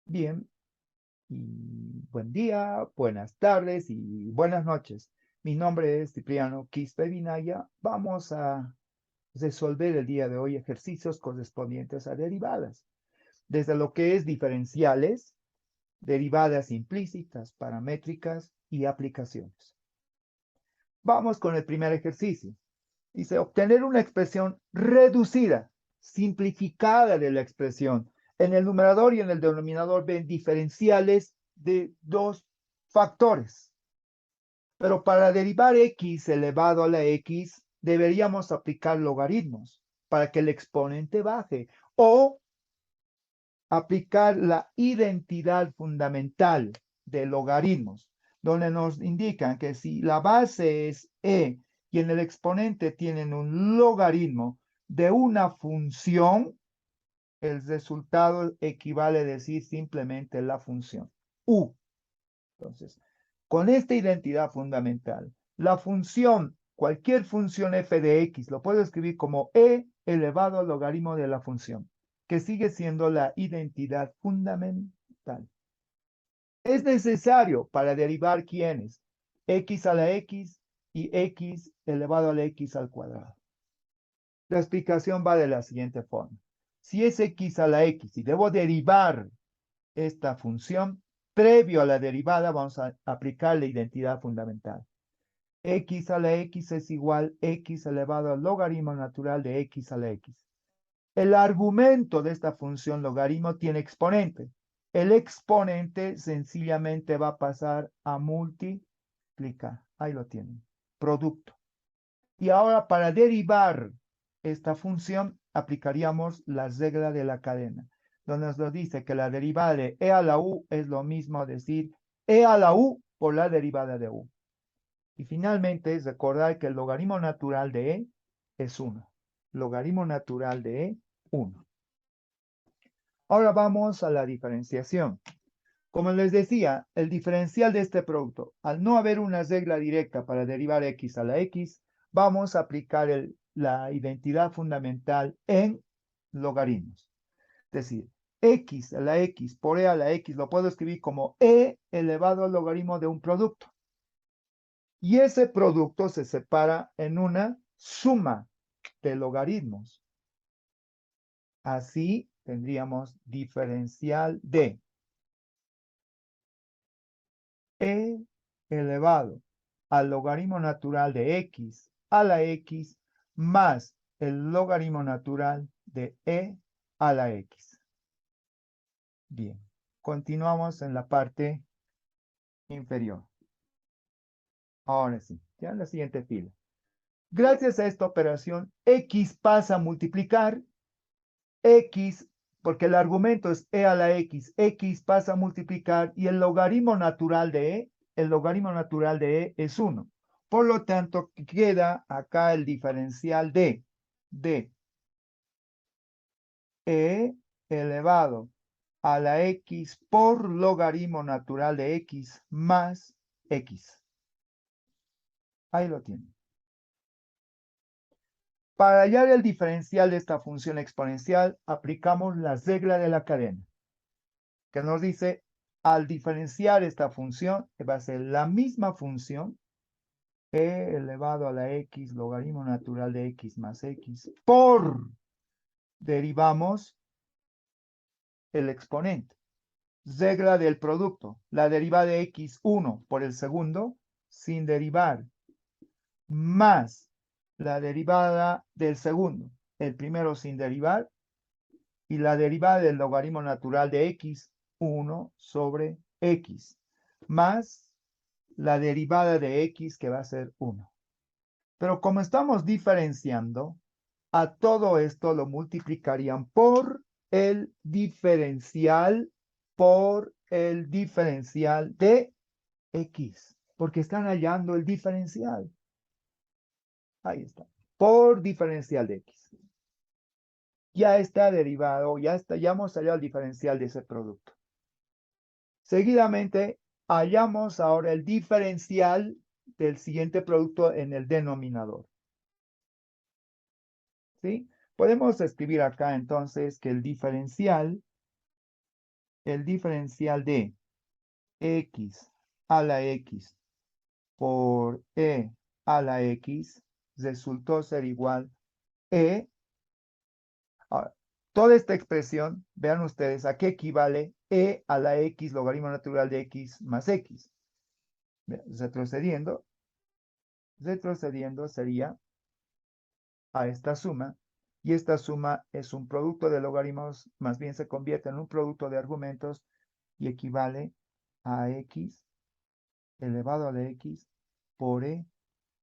Bien, y buen día, buenas tardes y buenas noches. Mi nombre es Cipriano Quispe Vinaya. Vamos a resolver el día de hoy ejercicios correspondientes a derivadas, desde lo que es diferenciales, derivadas implícitas, paramétricas y aplicaciones. Vamos con el primer ejercicio. Dice, obtener una expresión reducida, simplificada de la expresión. En el numerador y en el denominador ven diferenciales de dos factores. Pero para derivar x elevado a la x, deberíamos aplicar logaritmos para que el exponente baje o aplicar la identidad fundamental de logaritmos, donde nos indican que si la base es e y en el exponente tienen un logaritmo de una función, el resultado equivale a decir simplemente la función u. Entonces, con esta identidad fundamental, la función, cualquier función f de x, lo puedo escribir como e elevado al logaritmo de la función, que sigue siendo la identidad fundamental. Es necesario para derivar quiénes, x a la x y x elevado a la x al cuadrado. La explicación va de la siguiente forma. Si es x a la x y debo derivar esta función, previo a la derivada vamos a aplicar la identidad fundamental. X a la x es igual a x elevado al logaritmo natural de x a la x. El argumento de esta función logaritmo tiene exponente. El exponente sencillamente va a pasar a multiplicar. Ahí lo tienen. Producto. Y ahora para derivar esta función aplicaríamos la regla de la cadena, donde nos dice que la derivada de e a la u es lo mismo decir e a la u por la derivada de u. Y finalmente es recordar que el logaritmo natural de e es 1. Logaritmo natural de e, 1. Ahora vamos a la diferenciación. Como les decía, el diferencial de este producto, al no haber una regla directa para derivar x a la x, vamos a aplicar la identidad fundamental en logaritmos. Es decir, x a la x por e a la x lo puedo escribir como e elevado al logaritmo de un producto. Y ese producto se separa en una suma de logaritmos. Así tendríamos diferencial de e elevado al logaritmo natural de x a la x más el logaritmo natural de e a la x. Bien, continuamos en la parte inferior. Ahora sí, ya en la siguiente fila. Gracias a esta operación, x pasa a multiplicar, x, porque el argumento es e a la x pasa a multiplicar y el logaritmo natural de e es 1. Por lo tanto, queda acá el diferencial de e elevado a la x por logaritmo natural de x más x. Ahí lo tienen. Para hallar el diferencial de esta función exponencial, aplicamos la regla de la cadena, que nos dice, al diferenciar esta función, que va a ser la misma función, e elevado a la x, logaritmo natural de x más x, por, derivamos el exponente. Regla del producto, la derivada de x1 por el segundo, sin derivar, más la derivada del segundo, el primero sin derivar, y la derivada del logaritmo natural de x, 1 sobre x, más la derivada de x que va a ser 1. Pero como estamos diferenciando, a todo esto lo multiplicarían por el diferencial de x, porque están hallando el diferencial. Ahí está, por diferencial de x. Ya está derivado, ya hemos hallado el diferencial de ese producto. Seguidamente, hallamos ahora el diferencial del siguiente producto en el denominador. ¿Sí? Podemos escribir acá entonces que el diferencial el diferencial de x a la x por e a la x resultó ser igual e. Ahora, toda esta expresión, vean ustedes, ¿a qué equivale e a la x logaritmo natural de x más x? Retrocediendo sería a esta suma, y esta suma es un producto de logaritmos, más bien se convierte en un producto de argumentos y equivale a x elevado a la x por e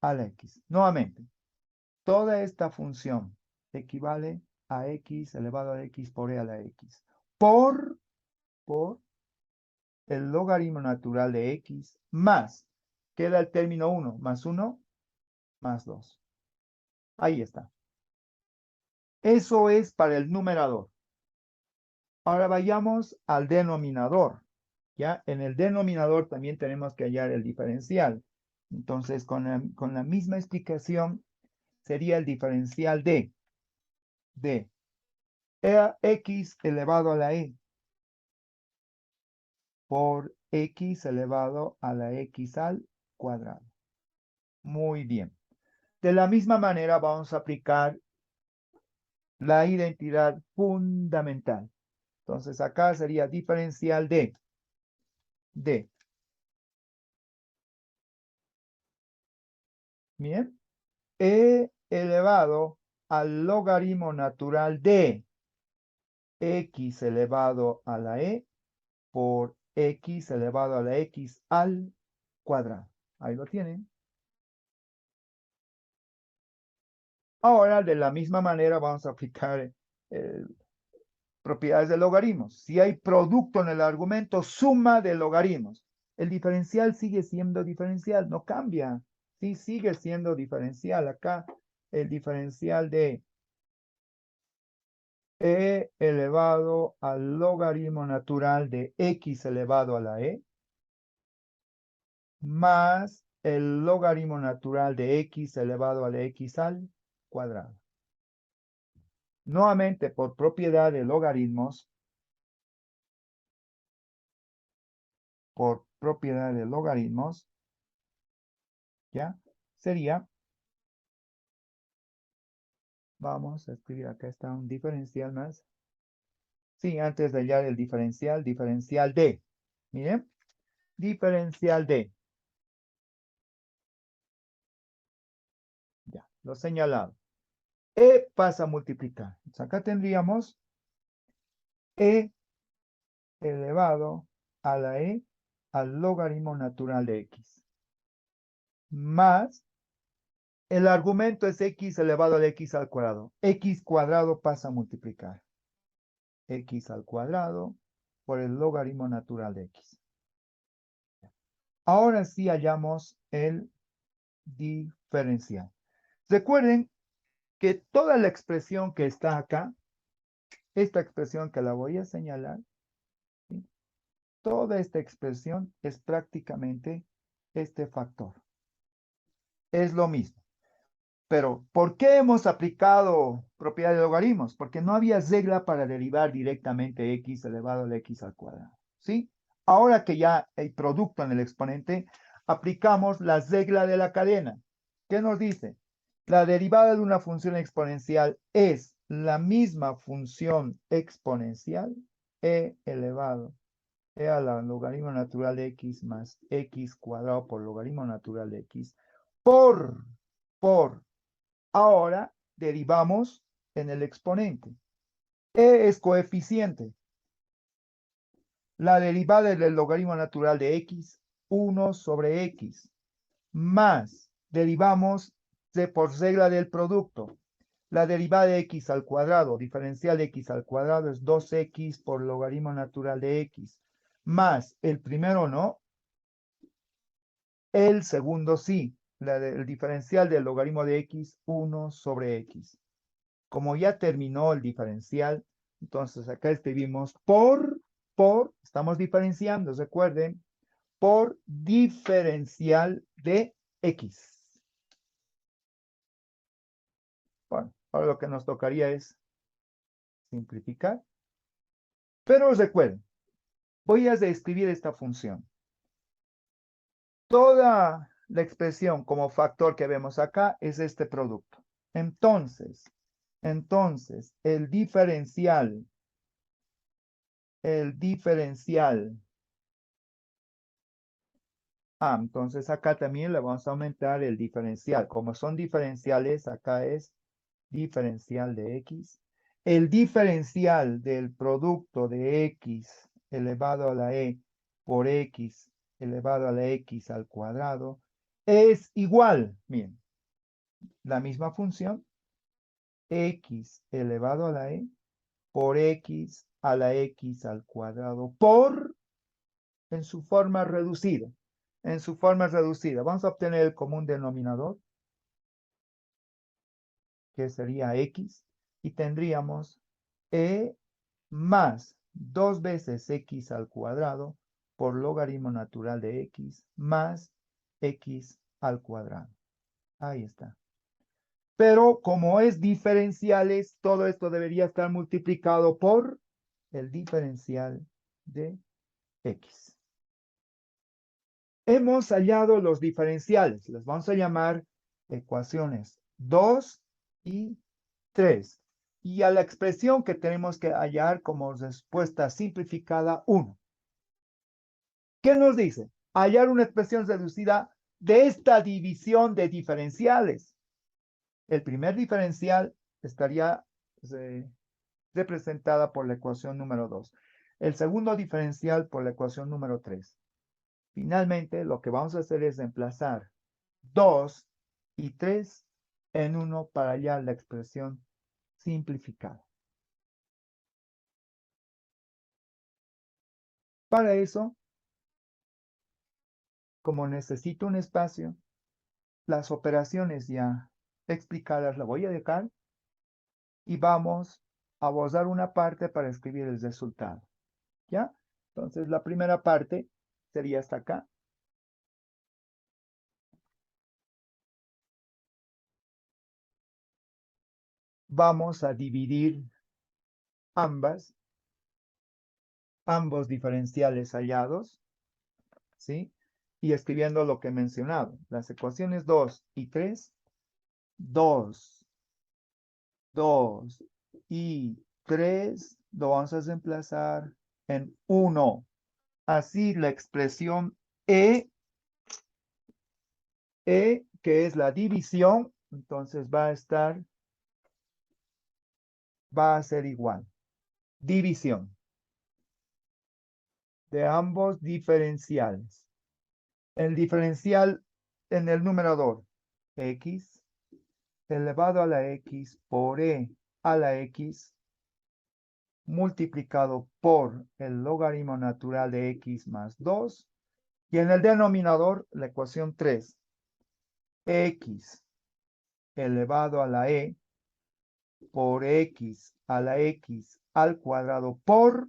a la x. Nuevamente, toda esta función equivale a x elevado a la x por e a la x por el logaritmo natural de x más, queda el término 1, más 1, más 2. Ahí está. Eso es para el numerador. Ahora vayamos al denominador. ¿Ya? En el denominador también tenemos que hallar el diferencial. Entonces, con la misma explicación, sería el diferencial de x elevado a la e por x elevado a la x al cuadrado. Muy bien. De la misma manera vamos a aplicar la identidad fundamental. Entonces acá sería diferencial de bien, e elevado al logaritmo natural de x elevado a la e por x elevado a la x al cuadrado. Ahí lo tienen. Ahora, de la misma manera, vamos a aplicar propiedades de logaritmos. Si hay producto en el argumento, suma de logaritmos. El diferencial sigue siendo diferencial, no cambia. Sí, sigue siendo diferencial. Acá, el diferencial de e elevado al logaritmo natural de x elevado a la e más el logaritmo natural de x elevado a la x al cuadrado. Nuevamente, por propiedad de logaritmos, ¿ya? Sería, vamos a escribir acá está un diferencial más. Sí, antes de hallar el diferencial de, miren, diferencial de, ya, lo señalado. E pasa a multiplicar. Entonces acá tendríamos e elevado a la e al logaritmo natural de x. Más, el argumento es x elevado a la x al cuadrado. X cuadrado pasa a multiplicar. X al cuadrado por el logaritmo natural de x. Ahora sí hallamos el diferencial. Recuerden que toda la expresión que está acá, esta expresión que la voy a señalar, ¿sí? Toda esta expresión es prácticamente este factor. Es lo mismo. Pero, ¿por qué hemos aplicado propiedad de logaritmos? Porque no había regla para derivar directamente x elevado a la x al cuadrado. ¿Sí? Ahora que ya hay producto en el exponente, aplicamos la regla de la cadena. ¿Qué nos dice? La derivada de una función exponencial es la misma función exponencial e elevado a la logaritmo natural de x más x cuadrado por logaritmo natural de x por ahora derivamos en el exponente. E es coeficiente. La derivada del logaritmo natural de x, 1 sobre x, más derivamos por regla del producto. La derivada de x al cuadrado, diferencial de x al cuadrado es 2x por logaritmo natural de x, más el primero no, el segundo sí. El diferencial del logaritmo de x, 1 sobre x. Como ya terminó el diferencial, entonces acá escribimos estamos diferenciando, recuerden, por diferencial de x. Bueno, ahora lo que nos tocaría es simplificar. Pero recuerden, Voy a describir esta función. Toda la expresión como factor que vemos acá es este producto. Entonces, el diferencial, entonces acá también le vamos a aumentar el diferencial. Como son diferenciales, acá es diferencial de x. El diferencial del producto de x elevado a la e por x elevado a la x al cuadrado es igual, miren, la misma función, x elevado a la e por x a la x al cuadrado por, en su forma reducida. En su forma reducida. Vamos a obtener el común denominador, que sería x, y tendríamos e más 2 veces x al cuadrado por logaritmo natural de x más x al cuadrado. Ahí está. Pero como es diferenciales, todo esto debería estar multiplicado por el diferencial de x. Hemos hallado los diferenciales. Les vamos a llamar ecuaciones 2 y 3. Y a la expresión que tenemos que hallar como respuesta simplificada 1. ¿Qué nos dice? Hallar una expresión reducida de esta división de diferenciales. El primer diferencial estaría representada por la ecuación número 2. El segundo diferencial por la ecuación número 3. Finalmente, lo que vamos a hacer es reemplazar 2 y 3 en 1 para hallar la expresión simplificada. Para eso, como necesito un espacio, las operaciones ya explicadas las voy a dejar y vamos a borrar una parte para escribir el resultado. ¿Ya? Entonces, la primera parte sería hasta acá. Vamos a dividir ambos diferenciales hallados, ¿sí? Y escribiendo lo que he mencionado. Las ecuaciones 2 y 3, 2 y 3 lo vamos a reemplazar en 1. Así la expresión que es la división, entonces va a ser igual. División de ambos diferenciales. El diferencial en el numerador, x elevado a la x por e a la x multiplicado por el logaritmo natural de x más 2. Y en el denominador, la ecuación 3, x elevado a la e por x a la x al cuadrado por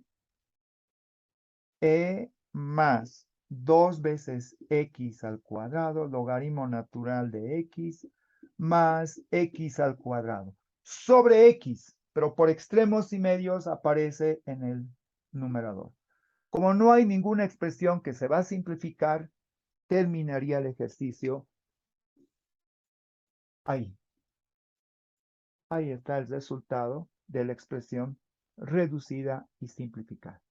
e más 2 veces x al cuadrado, logaritmo natural de x, más x al cuadrado, sobre x, pero por extremos y medios aparece en el numerador. Como no hay ninguna expresión que se va a simplificar, terminaría el ejercicio ahí. Ahí está el resultado de la expresión reducida y simplificada.